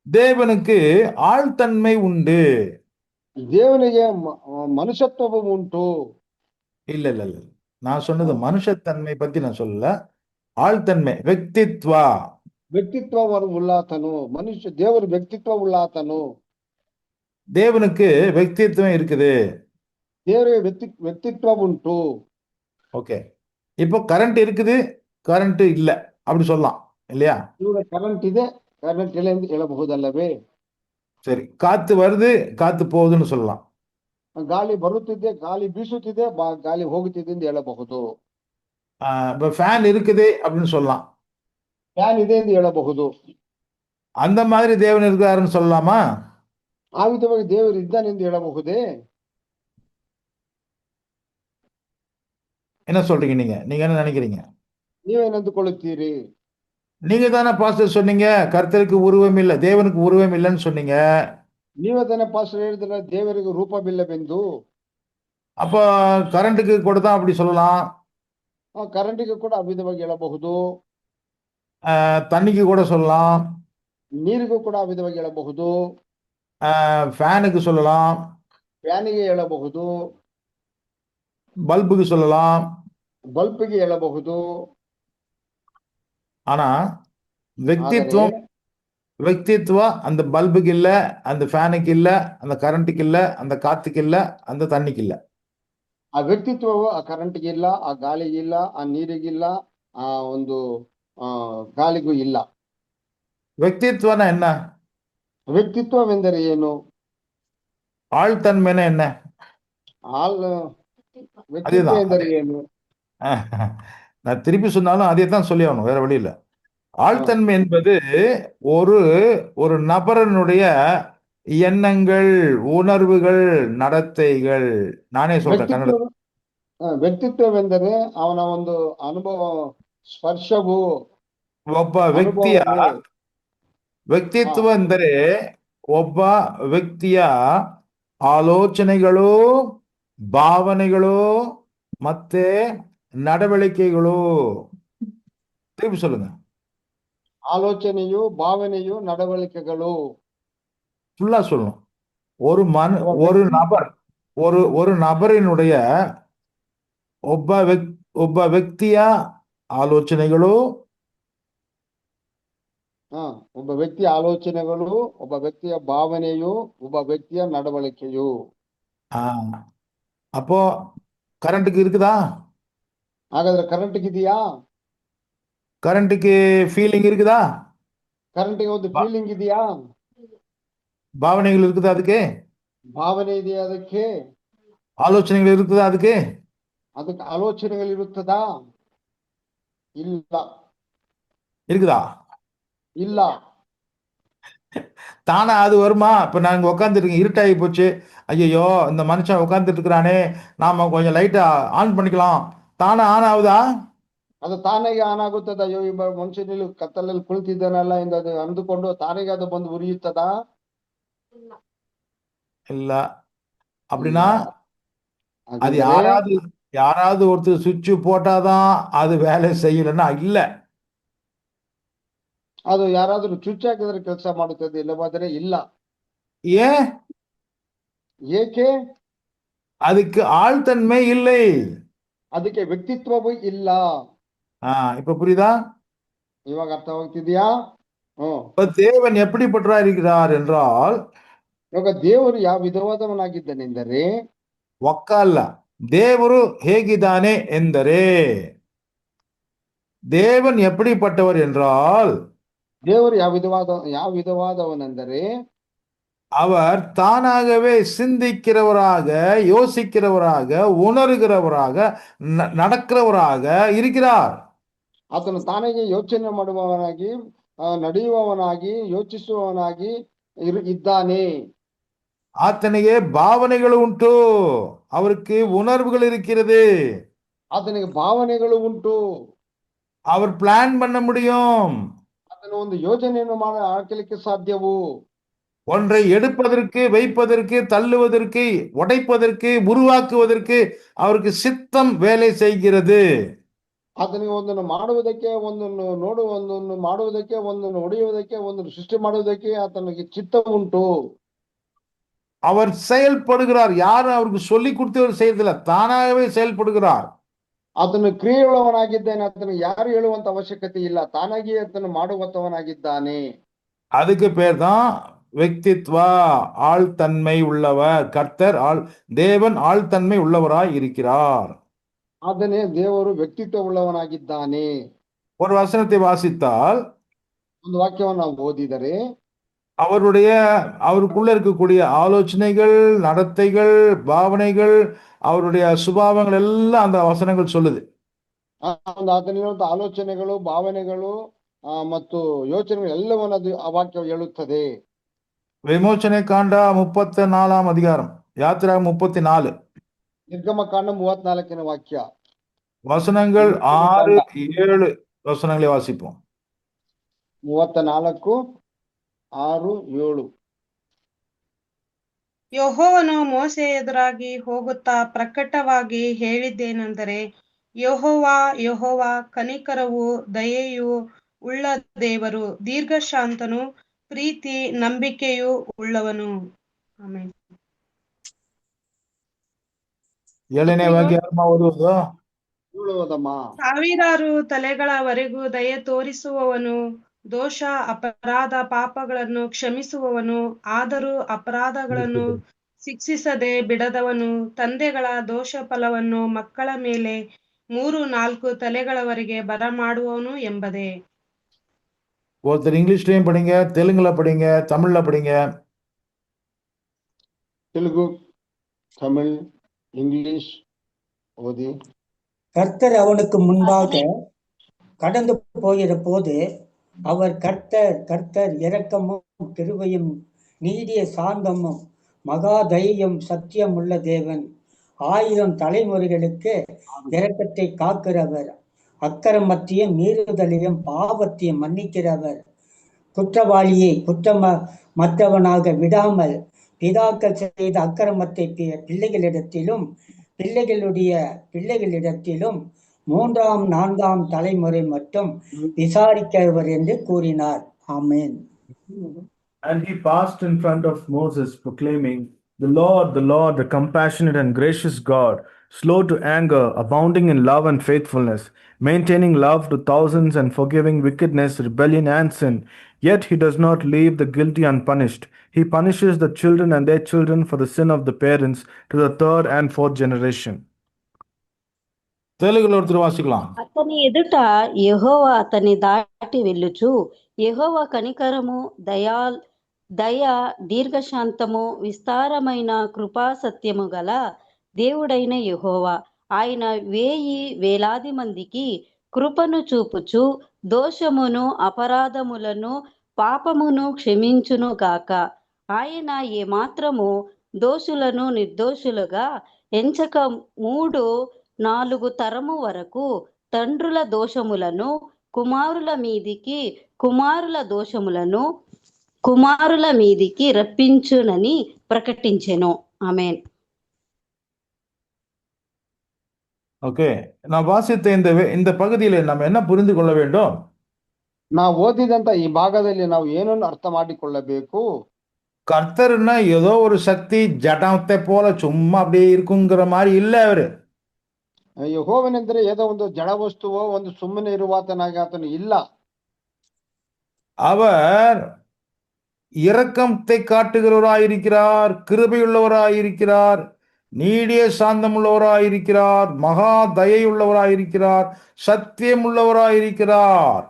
தேவனுக்கு ஆழ்தன்மை உண்டு. ದೇವನಿಗೆ ಮನುಷ್ಯತ್ವವು ಉಂಟು. இல்ல இல்ல இல்ல, நான் சொன்னது மனுஷத்தன்மை பத்தி நான் சொல்லல. ஆழ்தன்மை, ವ್ಯಕ್ತಿತ್ವ. ವ್ಯಕ್ತಿತ್ವ ಉಳ್ಳಾತನು ಮನುಷ್ಯ, ದೇವರು ವ್ಯಕ್ತಿತ್ವ ಉಳ್ಳಾತನು. தேவனுக்கு ವ್ಯಕ್ತಿತ್வம் இருக்குது. ದೇವರಿಗೆ ವ್ಯಕ್ತಿತ್ವ ಉಂಟು. ஓகே, இப்போ கரண்ட் இருக்குது, கரண்ட் இல்ல அப்படி சொல்லலாம் இல்லையா? ಇವಾಗ ಕರೆಂಟ್ ಇದೆ, ಕರೆಂಟ್ ಇಲ್ಲ ಎಂದು ಹೇಳಬಹುದಲ್ಲವೇ? சரி, காத்து வருது, காத்து போகுதுன்னு சொல்லலாம். ಗಾಳಿ ಬರುತ್ತಿದೆ, ಗಾಳಿ ಬೀಸುತ್ತಿದೆ, ಗಾಳಿ ಹೋಗುತ್ತಿದೆ ಎಂದು ಹೇಳಬಹುದು. இப்போ ஃபேன் இருக்குது அப்படின்னு சொல்லலாம். ಫ್ಯಾನ್ ಇದೆ ಎಂದು ಹೇಳಬಹುದು. அந்த மாதிரி தேவன் இருக்காருன்னு சொல்லலாமா? ಆ ವಿಧವಾಗಿ ದೇವರು ಇದ್ದಾನೆ ಎಂದು ಹೇಳಬಹುದೇ? என்ன சொல்றீங்க நீங்க? நீங்க என்ன நினைக்கிறீங்க? ನೀವೇನೆಂದುಕೊಳ್ಳುತ್ತೀರಿ? நீங்க தானே பாஸ்டர் சொன்னீங்க கர்த்தருக்கு உருவம் இல்லை, தேவனுக்கு உருவம் இல்லைன்னு சொன்னீங்க. ನೀವೇ ತಾನೇ ಪಾಸ್ಟರ್ ಹೇಳಿದ್ರೆ ದೇವರಿಗೆ ರೂಪವಿಲ್ಲವೆಂದು. அப்ப கரண்ட்டுக்கு கூட தான் அப்படி சொல்லலாம், ಕರೆಂಟಿಗೆ ಕೂಡ ಆ ವಿಧವಾಗಿ ಹೇಳಬಹುದು, தண்ணிக்கு கூட சொல்லலாம், ನೀರಿಗೂ ಕೂಡ ಆ ವಿಧವಾಗಿ ಹೇಳಬಹುದು, ஃபேனுக்கு சொல்லலாம், ಫ್ಯಾನಿಗೆ ಹೇಳಬಹುದು, பல்புக்கு சொல்லலாம். ಬಲ್ಪಿಗೆ ಹೇಳಬಹುದು. ஆனா ವ್ಯಕ್ತಿತ್ವ அந்த பல்புக்கு இல்ல, அந்த ஃபேனுக்கு இல்ல, அந்த கரண்ட்டுக்கு இல்ல, அந்த காத்துக்கு இல்ல, அந்த தண்ணிக்கு இல்ல. ಆ ವ್ಯಕ್ತಿತ್ವವು ಆ ಕರೆಂಟ್ಗೆ ಇಲ್ಲ, ಆ ಗಾಳಿಗಿಲ್ಲ, ಆ ನೀರಿಗಿಲ್ಲ, ಆ ಒಂದು ಗಾಳಿಗೂ ಇಲ್ಲ. ವ್ಯಕ್ತಿತ್ವನ என்ன? ವ್ಯಕ್ತಿತ್ವವೆಂದರೆ ಏನು? ஆழ்தன்மைனா என்ன? ವ್ಯಕ್ತಿತ್ವ ಎಂದರೆ ಏನು? நான் திருப்பி சொன்னாலும் அதே தான் சொல்லி ஆகணும், வேற வழி இல்லை. ஆழ்தன்மை என்பது ஒரு நபரனுடைய எண்ணங்கள், உணர்வுகள், நடத்தைகள். நானே சொல்றேன் கನ್ನಡ. ವ್ಯಕ್ತಿತ್ವವೆಂದರೆ ಅವನ ಒಂದು ಅನುಭವ, ಸ್ಪರ್ಶವು. ಒಬ್ಬ ವ್ಯಕ್ತಿಯ ವ್ಯಕ್ತಿತ್ವ ಎಂದರೆ ಒಬ್ಬ ವ್ಯಕ್ತಿಯ ಆಲೋಚನೆಗಳು, ಭಾವನೆಗಳು ಮತ್ತೆ நடவடிக்கைಗಳು. திருப்பி சொல்லுங்க. ஆலோசனையு ಭಾವನೆಯು ನಡವಳಿಕೆಗಳು. ஃபுல்லா சொல்லணும். ஒரு ಒಬ್ಬ ஒரு ವ್ಯಕ್ತಿ நபர் ஒரு நபரினுடைய ಒಬ್ಬ ಒಬ್ಬ ವ್ಯಕ್ತಿಯ ಆಲೋಚನೆಗಳು, ಒಬ್ಬ ವ್ಯಕ್ತಿಯ ಆಲೋಚನೆಗಳು, ಒಬ್ಬ ವ್ಯಕ್ತಿಯ ಭಾವನೆಯು, ಒಬ್ಬ ವ್ಯಕ್ತಿಯ ನಡವಳಿಕೆಯು. ஆ, அப்போ கரண்ட்டுக்கு இருக்குதா? ಹಾಗಾದ್ರೆ ಕರೆಂಟ್ ಇದೆಯಾ? கரண்ட்டுக்கு ஃபீலிங் இருக்குதா? ಕರೆಂಟ್ಗೆ ಒಂದು ಫೀಲಿಂಗ್ ಇದೆಯಾ? ಭಾವನೆಗಳು இருக்குதா அதுக்கு? ಭಾವನೆ ಇದೆಯಾ ಅದಕ್ಕೆ? ஆலோசனைகள் இருக்குதா அதுக்கு? ಅದಕ್ಕೆ ಆಲೋಚನೆಗಳಿರುತ್ತದಾ? ಇಲ್ಲ. இருக்குதா? ಇಲ್ಲ. தானா அது வருமா? இப்ப நான் இங்க உட்காந்துருக்கேன், இருட்டாகி போச்சு, ஐயோ இந்த மனுஷன் உட்காந்துட்டு இருக்கிறானே, நாம கொஞ்சம் லைட்டை ஆன் பண்ணிக்கலாம், தானா ஆன் ஆகுதா? ಅದು ತಾನಾಗೆ ಆನ್ ಆಗುತ್ತದ? ಅಯ್ಯೋ ಈ ಮನುಷ್ಯನಲ್ಲಿ ಕತ್ತಲಲ್ಲಿ ಕುಳಿತಿದ್ದಾನಲ್ಲ ಎಂದು ಅದು ಅಂದುಕೊಂಡು ತಾನಾಗೆ ಅದು ಬಂದು ಉರಿಯುತ್ತದಾ? இல்ல. அப்படின்னா அது ಹಾಗಾದರೆ யாராவது ஒருத்தர் சுவிட்ச் போட்டாதான் அது வேலை செய்யலன்னா இல்ல. ಅದು ಯಾರಾದ್ರೂ ಚುಚ್ಚಿ ಹಾಕಿದ್ರೆ ಕೆಲಸ ಮಾಡುತ್ತದೆ, ಇಲ್ಲವಾದರೆ ಇಲ್ಲ. ஏன்? ಏಕೆ? அதுக்கு ஆழ்தன்மை இல்லை. ಅದಕ್ಕೆ ವ್ಯಕ್ತಿತ್ವವೂ ಇಲ್ಲ. இப்ப புரியுதா? ಇವಾಗ ಅರ್ಥವಾಗ್ತಿದ್ಯಾ? இப்ப தேவன் எப்படிப்பட்டவராய் இருக்கிறார் என்றால், ಇವಾಗ ದೇವರು ಯಾವ ವಿಧವಾದವನಾಗಿದ್ದಾನೆಂದರೆ, ಒಕ್ಕಲ್ಲ, ದೇವರು ಹೇಗಿದ್ದಾನೆ ಎಂದರೆ, தேவன் எப்படிப்பட்டவர் என்றால், ದೇವರು ಯಾವ ವಿಧವಾದವನೆಂದರೆ, அவர் தானாகவே சிந்திக்கிறவராக, யோசிக்கிறவராக, உணர்கிறவராக, நடக்கிறவராக இருக்கிறார். ಆತನು ತಾನಾಗೆ ಯೋಚನೆ ಮಾಡುವವನಾಗಿ, ನಡೆಯುವವನಾಗಿ, ಯೋಚಿಸುವವನಾಗಿ ಇದ್ದಾನೆ. ஆத்தனையே பாவனைகள் உண்டு, அவருக்கு உணர்வுகள் இருக்கிறது, ಆತನಿಗೆ ಭಾವನೆಗಳು ಉಂಟು, அவர் பிளான் பண்ண முடியும், ಆತನ ಒಂದು ಯೋಜನೆಯನ್ನು ಹಾಕಲಿಕ್ಕೆ ಸಾಧ್ಯವು. ஒன்றை எடுப்பதற்கு, வைப்பதற்கு, தள்ளுவதற்கு, உடைப்பதற்கு, உருவாக்குவதற்கு அவருக்கு சித்தம் வேலை செய்கிறது. ಆತನಿಗೆ ಒಂದನ್ನು ಮಾಡುವುದಕ್ಕೆ, ಒಂದನ್ನು ಒಂದನ್ನು ಮಾಡುವುದಕ್ಕೆ, ಒಂದನ್ನು ಹೊಡೆಯುವುದಕ್ಕೆ, ಒಂದನ್ನು ಸೃಷ್ಟಿ ಮಾಡುವುದಕ್ಕೆ ಆತನಿಗೆ ಚಿತ್ತ ಉಂಟು. அவர் செயல்படுகிறார். யாரும் அவருக்கு சொல்லி கொடுத்து அவர் செய்யறதில்ல, தானாகவே செயல்படுகிறார். ಆತನು ಕ್ರಿಯೆಯುಳ್ಳವನಾಗಿದ್ದಾನೆ, ಆತನಿಗೆ ಯಾರು ಹೇಳುವಂತ ಅವಶ್ಯಕತೆ ಇಲ್ಲ, ತಾನಾಗಿ ಆತನು ಮಾಡುವಂತವನಾಗಿದ್ದಾನೆ. அதுக்கு பேர் தான் ವ್ಯಕ್ತಿತ್ವ, ஆழ்தன்மை உள்ளவர். கர்த்தர் தேவன் ஆழ்தன்மை உள்ளவராய் இருக்கிறார். ಅದನ್ನೇ ದೇವರು ವ್ಯಕ್ತಿತ್ವ ಉಳ್ಳವನಾಗಿದ್ದಾನೆ. ஒரு வசனத்தை வாசித்தால், ಒಂದು ವಾಕ್ಯವನ್ನು ನಾವು ಓದಿದರೆ, அவருக்குள்ள இருக்கக்கூடிய ஆலோசனைகள், நடத்தைகள், பாவனைகள், அவருடைய சுபாவங்கள் எல்லாம் அந்த வசனங்கள் சொல்லுது. ಆತನಿರುವಂತ ಆಲೋಚನೆಗಳು, ಭಾವನೆಗಳು ಮತ್ತು ಯೋಚನೆಗಳು ಎಲ್ಲವನ್ನದು ಆ ವಾಕ್ಯ ಹೇಳುತ್ತದೆ. விமோசனை காண்ட 34 அதிகாரம், யாத்திரா 34, ನಿರ್ಗಮಕಾಂಡ 34ನೇ ವಾಕ್ಯ, வசனங்கள் 6, 7 வசனங்களை வாசிப்போம். 34, 6, 7. ಯೆಹೋವನು ಮೋಶೆ ಎದುರಾಗಿ ಹೋಗುತ್ತಾ ಪ್ರಕಟವಾಗಿ ಹೇಳಿದ್ದೇನೆಂದರೆ, ಯೆಹೋವ ಕನಿಕರವೂ ದಯೆಯೂ ಉಳ್ಳ ದೇವರು, ದೀರ್ಘಶಾಂತನು, ಪ್ರೀತಿ ನಂಬಿಕೆಯೂ ಉಳ್ಳವನು. ಆಮೆನ್. 7ನೇ ವಾಕ್ಯ ಓದುವುದು. ಸಾವಿರಾರು ತಲೆಗಳವರೆಗೂ ದಯೆ ತೋರಿಸುವವನು, ದೋಷ ಅಪರಾಧ ಪಾಪಗಳನ್ನು ಕ್ಷಮಿಸುವವನು, ಆದರೂ ಅಪರಾಧಗಳನ್ನು ಶಿಕ್ಷಿಸದೆ ಬಿಡದವನು, ತಂದೆಗಳ ದೋಷ ಫಲವನ್ನು ಮಕ್ಕಳ ಮೇಲೆ 3-4 ತಲೆಗಳವರೆಗೆ ಬರಮಾಡುವವನು ಎಂಬುದೇ. ஒருத்தர் இங்கிலீஷ்லயும் படிங்க, தெலுங்குல படிங்க, தமிழ்ல படிங்க. தெலுங்கு, தமிழ், இங்கிலீஷ் ஓதி. கர்த்தர் அவனுக்கு முன்பாக கடந்து போகிற போது அவர் கர்த்தர் இரக்கமும் கிருபையும் நீடிய சாந்தமும் மகா தைரியம் சத்தியம் உள்ள தேவன், 1000 தலைமுறைகளுக்கு இரக்கத்தை காக்கிறவர், அக்கிரமத்தையும் மீறுதலையும் பாவத்தையும் மன்னிக்கிறவர், குற்றவாளியை மற்றவனாக விடாமல் பிதாக்கள் செய்த அக்கிரமத்தை பிள்ளைகளிடத்திலும் பிள்ளைகளுடைய பிள்ளைகளிடத்திலும் 3ஆம் 4ஆம் தலைமுறை மட்டும் விசாரிக்கிறவர் என்று கூறினார். ஆமென். And he passed in front of Moses, proclaiming, the Lord, the compassionate and gracious God, slow to anger, abounding in love and faithfulness, maintaining love to thousands and forgiving wickedness, rebellion, and sin. Yet he does not leave the guilty unpunished. He punishes the children and their children for the sin of the parents to the third and fourth generation. తెలుగులో ஒருத்தர் వాసిக்கலாம். అతని ఎదుట యెహోవా అతన్ని దాటి వెళ్ళుచు, యెహోవా కనికరము దయ దీర్ఘశాంతము విస్తారమైన కృపా సత్యము గల దేవుడైన యెహోవా, ఆయన వేలాది మందికి కృపను చూపుచు దోషమును అపరాధములను పాపమును క్షమించును గాక. ఆయన ఏమాత్రము దోషులను నిర్దోషులుగా ఎంచక 3-4 తరము వరకు తండ్రుల దోషములను కుమారుల మీదికి రప్పించునని ప్రకటించెను. ఆమేన్. ஓகே, நான் வாசித்த இந்த பகுதியில் நம்ம என்ன புரிந்து கொள்ள வேண்டும்? ನಾವು ಓದಿದಂತ ಈ ಭಾಗದಲ್ಲಿ ನಾವು ಏನನ್ನು ಅರ್ಥ ಮಾಡಿಕೊಳ್ಳಬೇಕು? கர்த்தர்னா ஏதோ ஒரு சக்தி ஜடத்தை போல சும்மா அப்படியே இருக்குங்கிற மாதிரி இல்ல அவரு. ಯೆಹೋವನೆಂದರೆ ஏதோ ಒಂದು ಜಡ ವಸ್ತುವೋ ಒಂದು ಸುಮ್ಮನೆ ಇರುವಾತನಾಗಿ ಆತನು ಇಲ್ಲ. அவர் இரக்கத்தை காட்டுகிறவராயிருக்கிறார், கிருபையுள்ளவராயிருக்கிறார், நீடிய சாந்தமுள்ளவராயிருக்கிறார், மகா தயையுள்ளவராயிருக்கிறார், சத்தியம் உள்ளவராயிருக்கிறார்.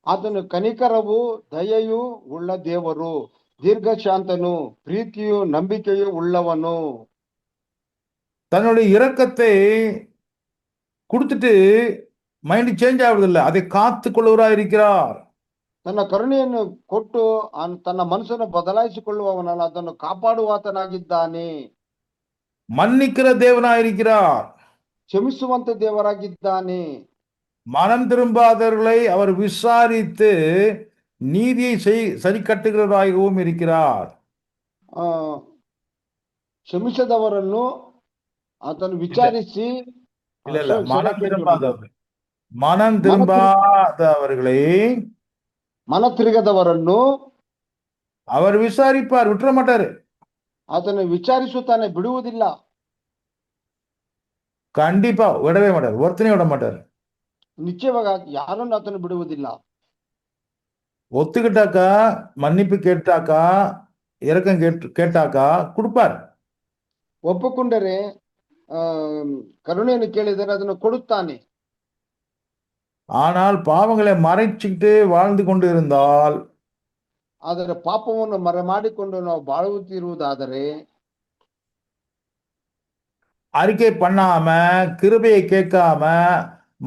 ಆತನು ಕನಿಕರವು ದಯೆಯು ಉಳ್ಳ ದೇವರು, ದೀರ್ಘಶಾಂತನು, ಪ್ರೀತಿಯು ನಂಬಿಕೆಯು ಉಳ್ಳವನು. தன்னுடைய இரக்கத்தை கொடுத்துட்டு மைண்ட் சேஞ்ச் ஆகுறதில்ல, அதை காத்து கொள்வராயிருக்கிறார். ತನ್ನ ಕರುಣೆಯನ್ನು ಕೊಟ್ಟು ತನ್ನ ಮನಸ್ಸನ್ನು ಬದಲಾಯಿಸಿಕೊಳ್ಳುವವನಲ್ಲ, ಅದನ್ನು ಕಾಪಾಡುವಾತನಾಗಿದ್ದಾನೆ. மன்னிக்கிற தேவனாயிருக்கிறார், ಕ್ಷಮಿಸುವಂತ ದೇವರಾಗಿದ್ದಾನೆ. மனம் திரும்பாதவர்களை அவர் விசாரித்து நீதியை சரி கட்டுகிறவராகவும் இருக்கிறார். ಕ್ಷಮಿಸದವರನ್ನು ಆತನು ವಿಚಾರಿಸಿ மனம் திரும்பாதவர்களை ಮನ ತಿರುಗದವರನ್ನು அவர் விசாரிப்பார், விட்டுற மாட்டாரு. ಆತನು ವಿಚಾರಿಸುತ್ತಾನೆ, ಬಿಡುವುದಿಲ್ಲ. கண்டிப்பா விடவே மாட்டார், ஒருத்தனையும் விட மாட்டார். ನಿಶ್ಚಯವಾಗಿ ಯಾರನ್ನು ಆತನು ಬಿಡುವುದಿಲ್ಲ. ஒத்துக்கிட்டாக்கா, மன்னிப்பு கேட்டாக்கா, இரக்கம் கேட்டாக்கா கொடுப்பார். ಒಪ್ಪಿಕೊಂಡರೆ ಕರುಣೆಯನ್ನು ಕೇಳಿದರೆ ಅದನ್ನು ಕೊಡುತ್ತಾನೆ. ஆனால் பாவங்களை மறைச்சிக்கிட்டு வாழ்ந்து கொண்டு இருந்தால், ಆದರೆ ಪಾಪವನ್ನು ಮರೆ ಮಾಡಿಕೊಂಡು ನಾವು ಬಾಳುತ್ತಿರುವುದಾದರೆ, அறிக்கை பண்ணாம கிருபையை கேட்காம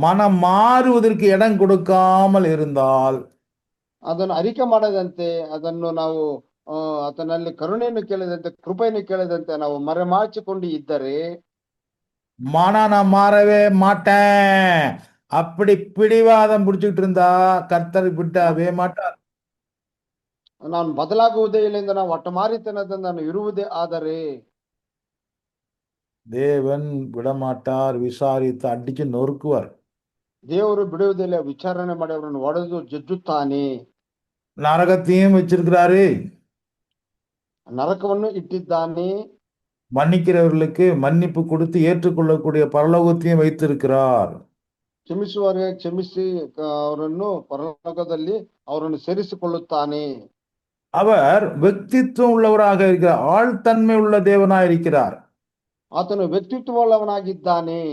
மனம் மாறுவதற்கு இடம் கொடுக்காமல் இருந்தால், ಅದನ್ನು ಅರಿಕೆ ಮಾಡದಂತೆ, ಅದನ್ನು ನಾವು ಆತನಲ್ಲಿ ಕರುಣೆಯನ್ನು ಕೇಳದಂತೆ, ಕೃಪೆಯನ್ನು ಕೇಳದಂತೆ ನಾವು ಮರೆಮಾಚಿಕೊಂಡು ಇದ್ದರೆ, நான் மாறவே மாட்டேன் அப்படி பிடிவாதம் பிடிச்சிட்டு இருந்தா கர்த்தர் விட்டவே மாட்டார். ನಾನು ಬದಲಾಗುವುದೇ ಇಲ್ಲ ಎಂದು ನಾವು ಹಠಮಾರಿತನದಿಂದ ನಾನು ಇರುವುದೇ ಆದರೆ தேவன் விடமாட்டார், விசாரித்து அடிச்சு நொறுக்குவார். ದೇವರು ಬಿಡುವುದಿಲ್ಲ, ವಿಚಾರಣೆ ಮಾಡಿ ಅವರನ್ನು ಒಡೆದು ಜಜ್ಜುತ್ತಾನೆ. நரகத்தையும் வச்சிருக்கிறாரு, ನರಕವನ್ನು ಇಟ್ಟಿದ್ದಾನೆ. மன்னிக்கிறவர்களுக்கு மன்னிப்பு கொடுத்து ஏற்றுக்கொள்ளக்கூடிய பரலோகத்தையும் வைத்திருக்கிறார். ಕ್ಷಮಿಸುವವರಿಗೆ ಕ್ಷಮಿಸಿ ಅವರನ್ನು ಪರಲೋಕದಲ್ಲಿ ಅವರನ್ನು ಸೇರಿಸಿಕೊಳ್ಳುತ್ತಾನೆ. அவர் ವ್ಯಕ್ತಿತ್வம் உள்ளவராக இருக்கிறார், ஆழ்தன்மை உள்ள தேவனாய் இருக்கிறார். ಆತನು ವ್ಯಕ್ತಿತ್ವವುಳ್ಳವನಾಗಿದ್ದಾನೆ.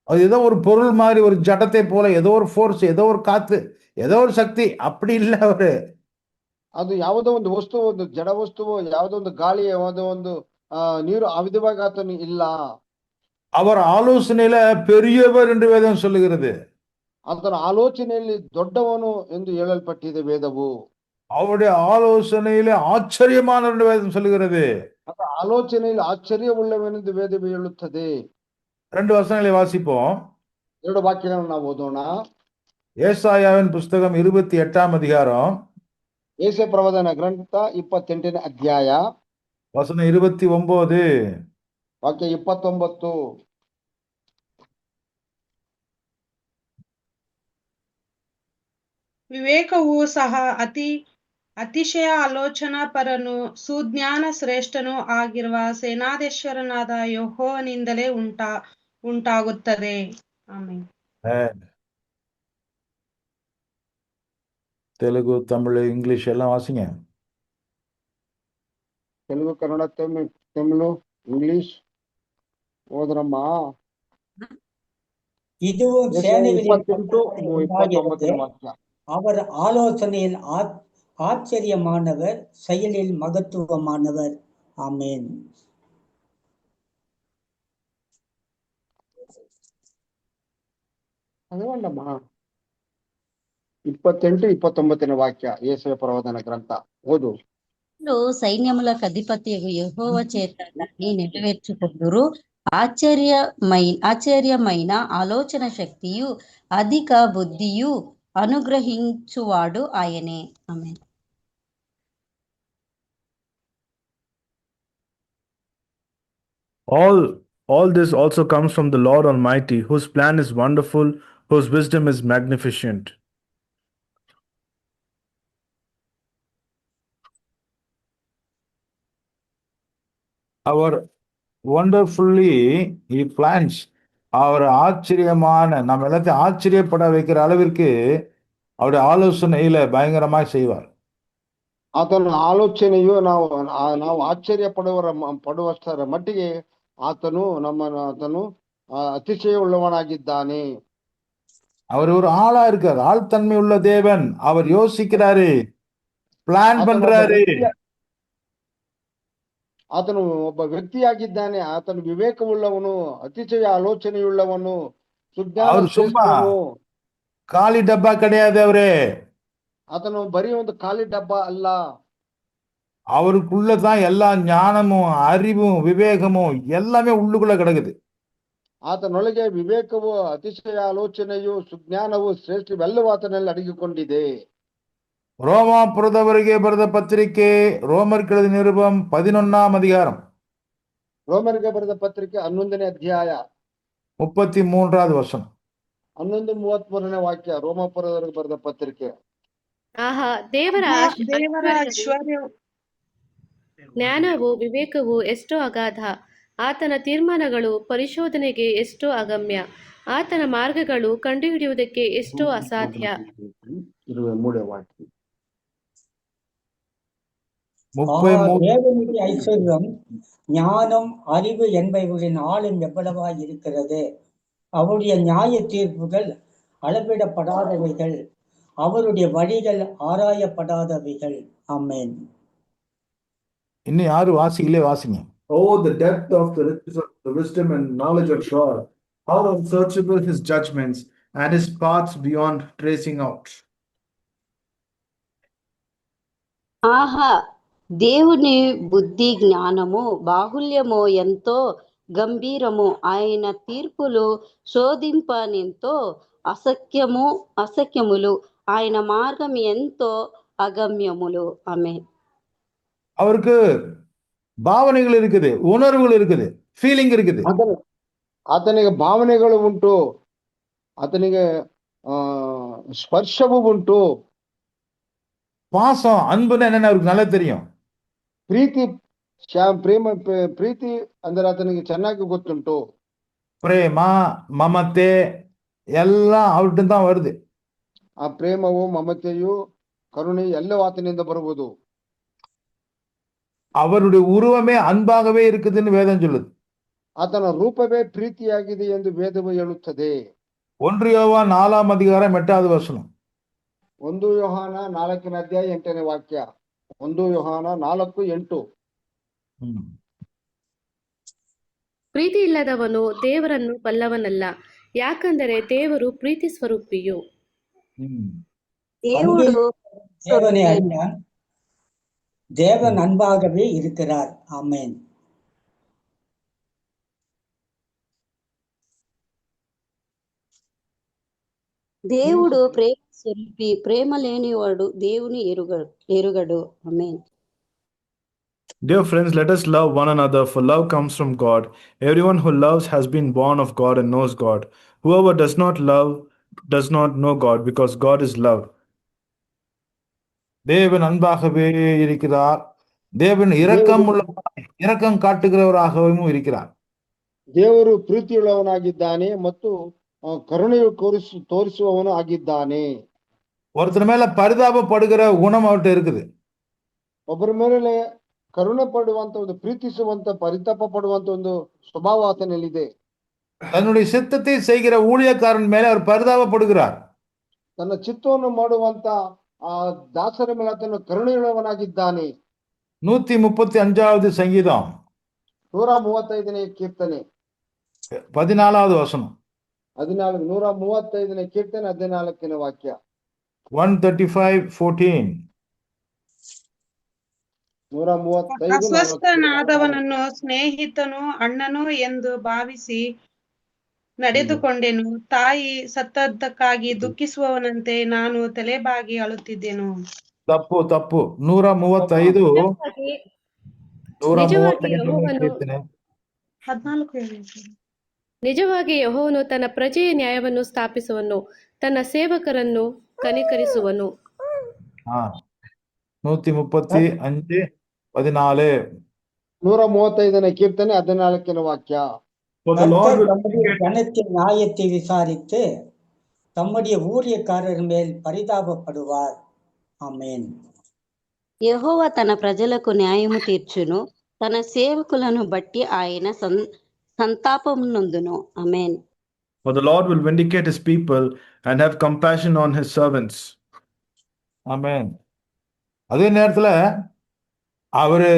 அது ஏதோ ஒரு பொருள் மாதிரி, ஒரு ஜடத்தை போல, ஏதோ ஒரு ஃபோர்ஸ், ஏதோ ஒரு காத்து, ஏதோ ஒரு சக்தி, அப்படி இல்லை அவரு. ಅದು ಯಾವುದೋ ಒಂದು ವಸ್ತು, ಒಂದು ಜಡ ವಸ್ತುವು, ಯಾವುದೋ ಒಂದು ಗಾಳಿ, ಯಾವುದೋ ಒಂದು ನೀರು, ಆ ವಿಧವಾಗಿ ಆತನು ಇಲ್ಲ. அவர் ஆலோசனையில பெரியவர் என்று வேதம் சொல்லுகிறது. ಆತನ ಆಲೋಚನೆಯಲ್ಲಿ ದೊಡ್ಡವನು ಎಂದು ಹೇಳಲ್ಪಟ್ಟಿದೆ ವೇದವು. அவருடைய ஆலோசனையில ஆச்சரியமானவர் என்று வேதம் சொல்லுகிறது. ಆಲೋಚನೆಯಲ್ಲಿ ಆಶ್ಚರ್ಯವುಳ್ಳವನೆಂದು ವೇದವು ಹೇಳುತ್ತದೆ. 2 வசனங்களை வாசிப்போம். 2 ವಾಕ್ಯಗಳನ್ನು ನಾವು ಓದೋಣ. ஏசாயாவின் புஸ்தகம் 28ஆம் அதிகாரம் ಯೆಶಾಯ ಪ್ರವಾದನ ಗ್ರಂಥ 28ನೇ ಅಧ್ಯಾಯ வசனம் 29. ವಾಕ್ಯ 29. ವಿವೇಕವು ಸಹ ಅತಿಶಯ ಆಲೋಚನಾ ಪರನು ಸುಜ್ಞಾನ ಶ್ರೇಷ್ಠನೂ ಆಗಿರುವ ಸೇನಾಧೀಶ್ವರನಾದ ಯೆಹೋವನಿಂದಲೇ ಉಂಟಾಗುತ್ತದೆ. ಆಮೆನ್. தெலுங்கு, தமிழ், இங்கிலீஷ் எல்லாம் வாசிங்க. తెలుగు, కన్నడ, తమిళ్, ఇంగ్లీష్ ಓದ್ರಮ್ಮ. இதுவும் ಯೆಶಾಯ சேனைகளின் 28, கர்த்தரால் உண்டாகிறது. 29ನೇ ವಾಕ್ಯ. அவர் ஆலோசனையில் ஆச்சரியமானவர், செயலில் மகத்துவமானவர். ஆமென். ಅದೇವಲ್ಲಮ್ಮ 28, 29ನೇ వాక్య ಯೆಶಾಯ ప్రవచన గ్రంథ ఓదు. సైన్యములకు అధిపతియగు యెహోవా చేత దాన్ని నెరవేర్చుకొందురు. ఆశ్చర్యమైన ఆలోచన శక్తియు అధిక బుద్ధియు అనుగ్రహించువాడు ఆయనే. ఆమేన్. All this also comes from the Lord Almighty, whose plan is wonderful, whose wisdom is magnificent. Our wonderfully he plans. அவர் ஆச்சரியமான நம்ம எல்லாத்தையும் ஆச்சரியப்பட வைக்கிற அளவிற்கு அவருடைய ஆலோசனையில பயங்கரமாய் செய்வார். ಆತನ ಆಲೋಚನೆಯು ನಾವು ಆಶ್ಚರ್ಯ ಪಡುವಷ್ಟರ ಮಟ್ಟಿಗೆ ಆತನು ಅತಿಶಯ ಉಳ್ಳವನಾಗಿದ್ದಾನೆ. அவர் ஒரு ஆளா இருக்கார். ஆழ்தன்மை உள்ள தேவன். அவர் யோசிக்கிறாரு, பிளான் பண்றாரு. ಆತನು ಒಬ್ಬ ವ್ಯಕ್ತಿಯಾಗಿದ್ದಾನೆ. ಆತನು ವಿವೇಕವುಳ್ಳವನು, ಅತಿಶಯ ಆಲೋಚನೆಯುಳ್ಳವನು, ಸುಜ್ಞಾನ அவர் சும்மா ಶ್ರೇಷ್ಠನು. காலி டப்பா கிடையாது. அவரு ಆತನು ಬರೀ ಒಂದು ಖಾಲಿ ಡಬ್ಬ ಅಲ್ಲ. அவருக்குள்ளதான் எல்லா ஞானமும் அறிவும் விவேகமும் எல்லாமே உள்ளுக்குள்ள கிடக்குது. ಆತನೊಳಗೆ ವಿವೇಕವು, ಅತಿಶಯ ಆಲೋಚನೆಯು, ಸುಜ್ಞಾನವು, ಶ್ರೇಷ್ಠವೆಲ್ಲವೂ ಆತನಲ್ಲಿ ಅಡಗಿಕೊಂಡಿದೆ. ரோமாபுரதவರಿಗೆ ಬರೆದ ಪತ್ರಿಕೆ ರೋಮರ್ ಕೆಳದ ನಿರುಪಂ 11ஆம் அதிகாரம் ರೋಮರಿಗೆ ಬರೆದ ಪತ್ರಿಕೆ 11ನೇ ಅಧ್ಯಾಯ 33வது வசனம் 11:33ನೇ ವಾಕ್ಯ. ರೋಮಾಪುರದವರಿಗೆ ಬರೆದ ಪತ್ರಿಕೆ. ಆಹಾ, ದೇವರ ಐಶ್ವರ್ಯವು ಜ್ಞಾನವು ವಿವೇಕವು ಎಷ್ಟೋ ಅಗಾಧ, ಆತನ ತೀರ್ಮಾನಗಳು ಪರಿಶೋಧನೆಗೆ ಎಷ್ಟೋ ಅಗಮ್ಯ, ಆತನ ಮಾರ್ಗಗಳು ಕಂಡುಹಿಡಿಯುವುದಕ್ಕೆ ಎಷ್ಟೋ ಅಸಾಧ್ಯ. 23ನೇ ವಾಕ್ಯ. தேவனுடைய ஐஸ்வர்யம், ஞானம், அறிவு என்பவைகளின் ஆளும் எவ்வளவாய் இருக்கிறது. அவருடைய நியாய தீர்ப்புகள் அளவிடப்படாதவைகள், அவருடைய வழிகள் ஆராயப்படாதவைகள். ஆமென். இன்னும் யாரு வாசிக்கலே வாசிங்க. Oh, the depth of the riches of the wisdom and knowledge of God! How unsearchable his judgments, and his paths beyond tracing out. ఆహా, దేవుని బుద్ధి జ్ఞానము బాహుల్యము ఎంతో గంభీరము. ఆయన తీర్పులు శోధింపనెంతో అసఖ్యములు. ఆయన మార్గం ఎంతో అగమ్యములు. ఆమేన్. அவருக்கு ಭಾವನೆಗಳು இருக்குது, உணர்வுகள் இருக்குது, ಫೀಲಿಂಗ್ இருக்குது. ಆತನಿಗೆ ಭಾವನೆಗಳು ಉಂಟು, ಆತನಿಗೆ ಸ್ಪರ್ಶವೂ ಉಂಟು. பாசம், அன்புன்னு என்னன்னு அவருக்கு நல்லா தெரியும். ಪ್ರೀತಿ ಅಂದ್ರೆ ಆತನಿಗೆ ಚೆನ್ನಾಗಿ ಗೊತ್ತುಂಟು. ಪ್ರೇಮ, ಮಮತೆ எல்லாம் அவர்கிட்ட தான் வருது. ಆ ಪ್ರೇಮವು, ಮಮತೆಯು, ಕರುಣೆ ಎಲ್ಲವೂ ಆತನಿಂದ ಬರುವುದು. அவருடைய உருவமே அன்பாகவே இருக்குதுன்னு வேதம் சொல்லுது. ಆತನ ರೂಪವೇ ಪ್ರೀತಿಯಾಗಿದೆ ಎಂದು ವೇದವು ಹೇಳುತ್ತದೆ. 1 யோவான் 4ஆம் அதிகாரம் 8வது வசனம் 1 ಯೋಹಾನ 4ನೇ ಅಧ್ಯಾಯ 8ನೇ ವಾಕ್ಯ. 1 ಯೋಹಾನ 4:8. ಪ್ರೀತಿ ಇಲ್ಲದವನು ದೇವರನ್ನು ಬಲ್ಲವನಲ್ಲ, ಯಾಕಂದರೆ ದೇವರು ಪ್ರೀತಿ ಸ್ವರೂಪಿಯು. దేవుడు தேவனை அறிவான், தேவன் அன்பாகவே இருக்கிறார். ஆமென். దేవుడు ప్రేమ స్వరూపి ప్రేమ లేనివాడు దేవుని ఎరుగడు. ఆమేన్. Dear friends, let us love one another, for love comes from God. Everyone who loves has been born of God and knows God. Whoever does not love does not know God, because God is love. தேவன் அன்பாகவே இருக்கிறார். தேவன் இரக்கம் காட்டுகிறவராகவும் இருக்கிறார். ದೇವರು ಪ್ರೀತಿಯುಳ್ಳವನಾಗಿದ್ದಾನೆ ಮತ್ತು ಕರುಣೆಯು ತೋರಿಸುವವನು ಆಗಿದ್ದಾನೆ. ஒருத்தர் மேல பரிதாபப்படுகிற குணம் அவர்கிட்ட இருக்குது. ಒಬ್ಬರ ಮೇಲೆ ಕರುಣೆ ಪಡುವಂತ ಒಂದು ಪ್ರೀತಿಸುವಂತ ಪರಿತಾಪ ಪಡುವಂತ ಒಂದು ಸ್ವಭಾವ ಆತನಲ್ಲಿದೆ. தன்னுடைய சித்தத்தை செய்கிற ஊழியக்காரன் மேல அவர் பரிதாபப்படுகிறார். ತನ್ನ ಚಿತ್ತವನ್ನು ಮಾಡುವಂತ ಆ ದಾಸರ ಮೇಲೆ ಆತನು ಕರುಣೆಯುಳ್ಳವನಾಗಿದ್ದಾನೆ. 135வது சங்கீதம் 135ನೇ ಕೀರ್ತನೆ 14வது வசனம். 135ನೇ ಕೀರ್ತನೆ 14ನೇ ವಾಕ್ಯ. 135:14. 135 ಅಸ್ವಸ್ಥನಾದವನನ್ನು ಸ್ನೇಹಿತನು ಅಣ್ಣನು ಎಂದು ಭಾವಿಸಿ ನಡೆದುಕೊಂಡೆನು. ತಾಯಿ ಸತ್ತದ್ದಕ್ಕಾಗಿ ದುಃಖಿಸುವವನಂತೆ ನಾನು ತಲೆಬಾಗಿ ಅಳುತ್ತಿದ್ದೆನು. ತಪ್ಪು 135 ನಿಜವಾಗಿ ಯೆಹೋವನು ಕೀರ್ತನೆ 14 ನಿಜವಾಗಿ ಯೆಹೋವನು ತನ್ನ ಪ್ರಜೆಯ ನ್ಯಾಯವನ್ನು ಸ್ಥಾಪಿಸುವನು, ತನ್ನ ಸೇವಕರನ್ನು ಕನಿಕರಿಸುವನು. 135:14. 135ನೇ ಕೀರ್ತನೆ 14ನೇ ವಾಕ್ಯ. கர்த்தர் தம்முடைய ஜனத்தின் நியாயத்தை விசாரித்து தம்முடைய ஊழியக்காரர் மேல் பரிதாபப்படுவார். ఆమేన్. యెహోవా తన ప్రజలకు న్యాయము తీర్చును, తన సేవకులను బట్టి ఆయన సంతాపమునందును. ఆమేన్. For the Lord will vindicate his people and have compassion on his servants. ஆமென். அதே நேரத்துல அவரு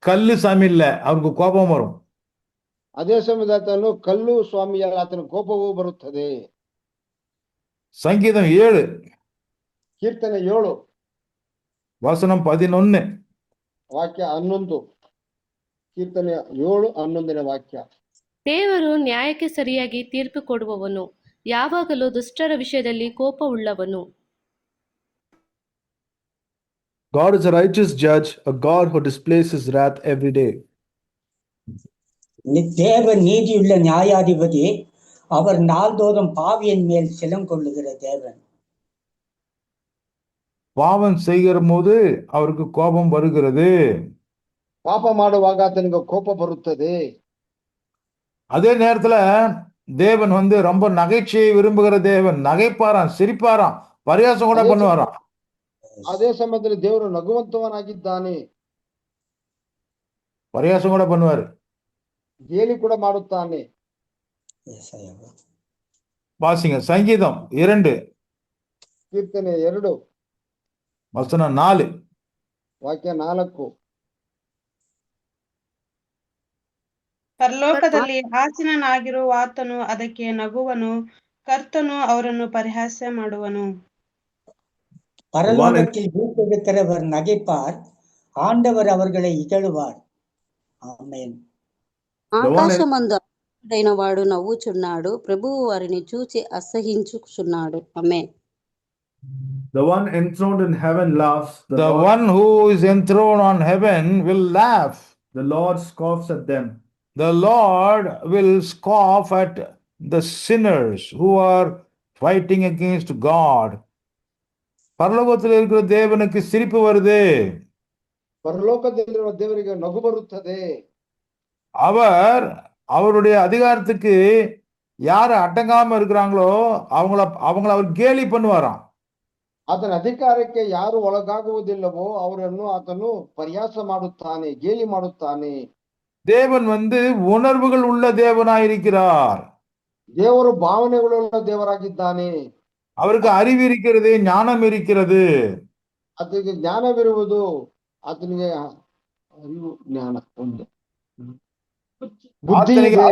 கல்லு சாமி இல்ல, அவருக்கு கோபம் வரும். ಅದೇ ಸಮಯದಲ್ಲಿ ಆತನು ಕಲ್ಲು ಸ್ವಾಮಿಯಲ್ಲ, ಆತನ ಕೋಪವೂ ಬರುತ್ತದೆ. சங்கீதம் 7 ಕೀರ್ತನೆ 7 வசனம் 11. ವಾಕ್ಯ 11. ಕೀರ್ತನೆ 7 11ನೇ ವಾಕ್ಯ. ದೇವರು ನ್ಯಾಯಕ್ಕೆ ಸರಿಯಾಗಿ ತೀರ್ಪು ಕೊಡುವವನು, ಯಾವಾಗಲೂ ದುಷ್ಟರ ವಿಷಯದಲ್ಲಿ ಕೋಪವುಳ್ಳವನು. God is a righteous judge, a God who displays his wrath every day. தேவன் நீதியுள்ள நியாயாதிபதி, அவர் நாள்தோறும் பாவியின் மேல் சிலங்கொள்ளுகிற தேவன். பாவம் செய்கிற போது அவருக்கு கோபம் வருகிறது. ಪಾಪ ಮಾಡುವಾಗ ಆತನಿಗೆ ಕೋಪ ಬರುತ್ತದೆ. அதே நேரத்துல தேவன் ரொம்ப நகைச்சுவை விரும்புகிற தேவன். நகைப்பாராம், சிரிப்பாராம், பரியாசம் கூட பண்ணுவாராம். ಅದೇ ಸಮಯದಲ್ಲಿ ದೇವರು ನಗುವಂತವನಾಗಿದ್ದಾನೆ, பரியாசம் கூட பண்ணுவாரு. ಗೇಲಿ ಕೂಡ ಮಾಡುತ್ತಾನೆ. வாசிங்க சங்கீதம் 2 ಕೀರ್ತನೆ 2 வசனம் 4. ವಾಕ್ಯ 4. ಪರಲೋಕದಲ್ಲಿ ಆಸೀನನಾಗಿರುವ ಆತನು ಅದಕ್ಕೆ ನಗುವನು, ಕರ್ತನು ಅವರನ್ನು ಪರಿಹಾಸ್ಯ ಮಾಡುವನು. பரலோகத்தில் வீட்டிருக்கிறவர் நகைப்பார், ஆண்டவர் அவர்களை இகழுவார். ఆమేన్. ఆకాశమందు అధిపతుడైన వాడు నవ్వుచున్నాడు, ప్రభువు వారిని చూచి అసహించుచున్నాడు. ఆమేన్. The one enthroned in heaven laughs. The one who is enthroned on heaven will laugh. The Lord scoffs at them. The Lord will scoff at the sinners who are fighting against God. பரலோகத்தில் இருக்கிற தேவனுக்கு சிரிப்பு வருது. ಪರಲೋಕದಲ್ಲಿರುವ ದೇವರಿಗೆ ನಗು ಬರುತ್ತದೆ. அவர் அவருடைய அதிகாரத்துக்கு யாரு அடங்காம இருக்கிறாங்களோ அவங்கள அவர் கேலி பண்ணுவாராம். ಆತನ ಅಧಿಕಾರಕ್ಕೆ ಯಾರು ಒಳಗಾಗುವುದಿಲ್ಲವೋ ಅವರನ್ನು ಆತನು ಪರಿಹಾಸ ಮಾಡುತ್ತಾನೆ, ಗೇಲಿ ಮಾಡುತ್ತಾನೆ. தேவன் உணர்வுகள் உள்ள தேவனாயிருக்கிறார். ದೇವರು ಭಾವನೆಗಳುಳ್ಳ ದೇವರಾಗಿದ್ದಾನೆ. அவருக்கு அறிவு இருக்கிறது, ஞானம் இருக்கிறது. ಆತನಿಗೆ ಜ್ಞಾನವಿರುವುದು, ಆತನಿಗೆ ಅರಿವು ಜ್ಞಾನ ಒಂದು ಬುದ್ಧಿ ಇದೆ.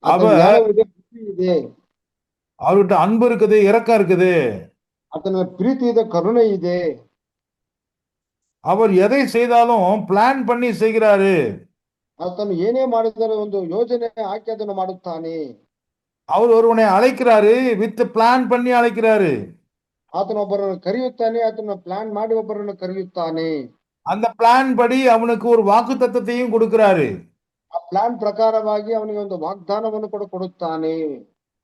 ಬುದ್ಧಿ ಇದೆ. அவர்கிட்ட அன்பு இருக்குது, இரக்கம் இருக்குது. ಆತನ ಪ್ರೀತಿ ಇದೆ, ಕರುಣೆ ಇದೆ. அவர் எதை செய்தாலும் பிளான் பண்ணி செய்கிறாரு. ಆತನು ಏನೇ ಮಾಡಿದರೆ ಒಂದು ಯೋಜನೆ ಹಾಕಿ ಅದನ್ನು ಮಾಡುತ್ತಾನೆ. அவர் ஒருவனை அழைக்கிறாரு, வித் பிளான் பண்ணி அழைக்கிறாரு. ಆತನೊಬ್ಬರನ್ನು ಕರೆಯುತ್ತಾನೆ, ಆತನ ಪ್ಲಾನ್ ಮಾಡಿ ಒಬ್ಬರನ್ನು ಕರೆಯುತ್ತಾನೆ. அந்த பிளான் படி அவனுக்கு ஒரு வாக்குத்தத்தத்தையும் கொடுக்கிறாரு. ಆ ಪ್ಲಾನ್ ಪ್ರಕಾರವಾಗಿ ಅವನಿಗೆ ಒಂದು ವಾಗ್ದಾನವನ್ನು ಕೂಡ ಕೊಡುತ್ತಾನೆ.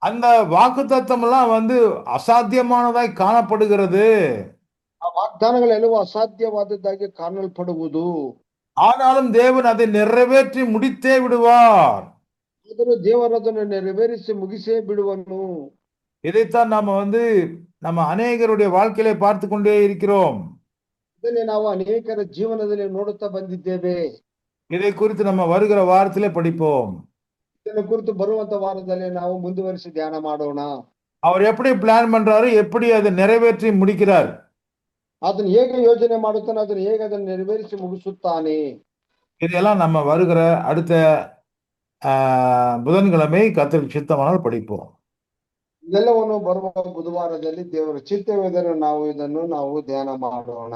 அந்த வாக்குத்தத்தம் எல்லாம் அசாத்தியமானதாய் காணப்படுகிறது. ಆ ವಾಗ್ದಾನಗಳೆಲ್ಲವೂ ಅಸಾಧ್ಯವಾದದ್ದಾಗಿ ಕಾಣಲ್ಪಡುವುದು. ஆனாலும் தேவன் அதை நிறைவேற்றி முடித்தே விடுவார். ಆದರೂ ದೇವರು ಅದನ್ನು ನೆರವೇರಿಸಿ ಮುಗಿಸೇ ಬಿಡುವನು. இதைத்தான் நாம நம்ம அநேகருடைய வாழ்க்கையிலே பார்த்து கொண்டே இருக்கிறோம். ಇದನ್ನೇ ನಾವು ಅನೇಕರ ಜೀವನದಲ್ಲಿ ನೋಡುತ್ತಾ ಬಂದಿದ್ದೇವೆ. இதை குறித்து நம்ம வருகிற வாரத்திலே படிப்போம். ಇದನ್ನು ಕುರಿತು ಬರುವಂತ ವಾರದಲ್ಲಿ ನಾವು ಮುಂದುವರಿಸಿ ಧ್ಯಾನ ಮಾಡೋಣ. அவர் எப்படி பிளான் பண்றாரு, எப்படி அதை நிறைவேற்றி முடிக்கிறார். ಅದನ್ನು ಹೇಗೆ ಯೋಜನೆ ಮಾಡುತ್ತಾನೆ, ಅದನ್ನು ಹೇಗೆ ಅದನ್ನು ನೆರವೇರಿಸಿ ಮುಗಿಸುತ್ತಾನೆ. இதெல்லாம் நம்ம வருகிற அடுத்த புதன்கிழமை கர்த்தருக்கு சித்தமானால் படிப்போம். ಇದೆಲ್ಲವನ್ನು ಬರುವ ಬುಧವಾರದಲ್ಲಿ ದೇವರ ಚಿತ್ತವಿದ್ದರೆ ನಾವು ಇದನ್ನು ಧ್ಯಾನ ಮಾಡೋಣ.